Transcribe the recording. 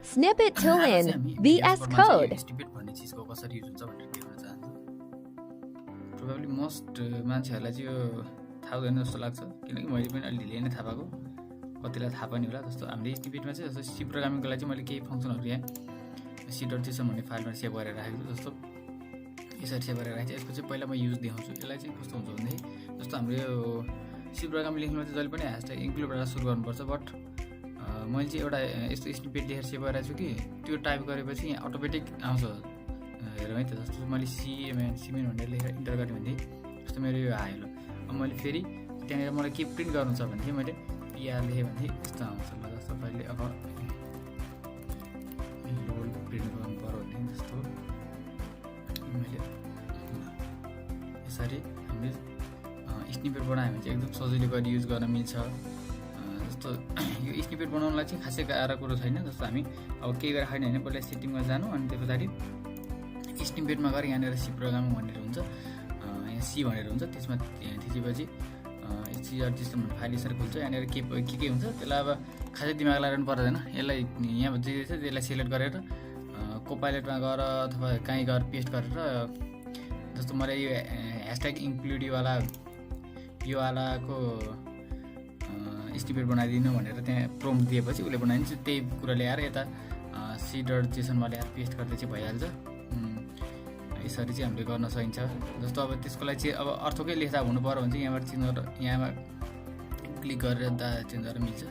Snip it to win. VS Code. Snippet भन्ने चिजको कसरी युज हुन्छ भनेर देखाउन चाहन्छु। प्रोबेबली मोस्ट मान्छेहरूलाई चाहिँ यो थाहा हुँदैन जस्तो लाग्छ, किनकि मैले पनि अलि ढिलै नै थाहा पाएको, कतिलाई थाहा पनि होला। जस्तो हामीले स्निपेटमा चाहिँ जस्तो सी प्रोग्रामिङको लागि चाहिँ मैले केही फङ्सनहरू यहाँ C.json भन्ने फाइलमा सेभ गरेर राखेको छु। जस्तो यसरी सेभ गरेर राखेको छु। यसको चाहिँ पहिला म युज देखाउँछु। यसलाई चाहिँ कस्तो हुन्छ भनेदेखि जस्तो हाम्रो यो सी प्रोग्राम लेख्नुमा चाहिँ जहिले पनि # इन्क्लुडबाट सुरु गर्नुपर्छ। बट मैले चाहिँ एउटा यस्तो स्निपेट लेखेर सेभ गरेको छु कि त्यो टाइप गरेपछि यहाँ अटोमेटिक आउँछ। हेरौँ है त, जस्तो मैले सिमेन भनेर लेखेर इन्टर गरेँ भने जस्तो मेरो यो आयो। ल अब मैले फेरि त्यहाँनिर मलाई के प्रिन्ट गर्नु छ भने मैले PR लेखेँ भने यस्तो आउँछ। ल जस्तो मैले अब लोड प्रिन्ट गर्नु पर्यो भने जस्तो मैले यसरी हामीले स्निपेट बनायो भने चाहिँ एकदम सजिलो गरी युज गर्न मिल्छ। जस्तो यो स्निपेट बनाउनलाई चाहिँ खासै गाह्रो कुरो छैन। जस्तो हामी अब केही गरेर छैन भने पहिला सेटिङमा जानु, अनि त्यस पछाडि स्निपेटमा गएर यहाँनिर सी प्रोग्रामिङ भनेर हुन्छ, यहाँ सी भनेर हुन्छ, त्यसमा थिचेपछि C.json भन्ने फाइल यसरी खुल्छ। यहाँनिर के हुन्छ त्यसलाई अब खासै दिमाग लगाउनु पर्दैन। यसलाई यहाँ जे छ त्यसलाई सिलेक्ट गरेर कोपाइलटमा गएर अथवा कहीँ गएर पेस्ट गरेर जस्तो मैले यो # इन्क्लुड यो वालाको स्निपेट बनाइदिनु भनेर त्यहाँ प्रम्प्ट दिएपछि उसले बनाइदिन्छ। त्यही कुरा ल्याएर यता C.jsonमा ल्याएर पेस्ट गर्दा चाहिँ भइहाल्छ। यसरी चाहिँ हामीले गर्न सकिन्छ। जस्तो अब त्यसको लागि चाहिँ अब अर्थकै लेख्दा हुनु पर्यो भने चाहिँ यहाँबाट चेन्ज गरेर यहाँमा क्लिक गरेर चेन्ज गरेर मिल्छ।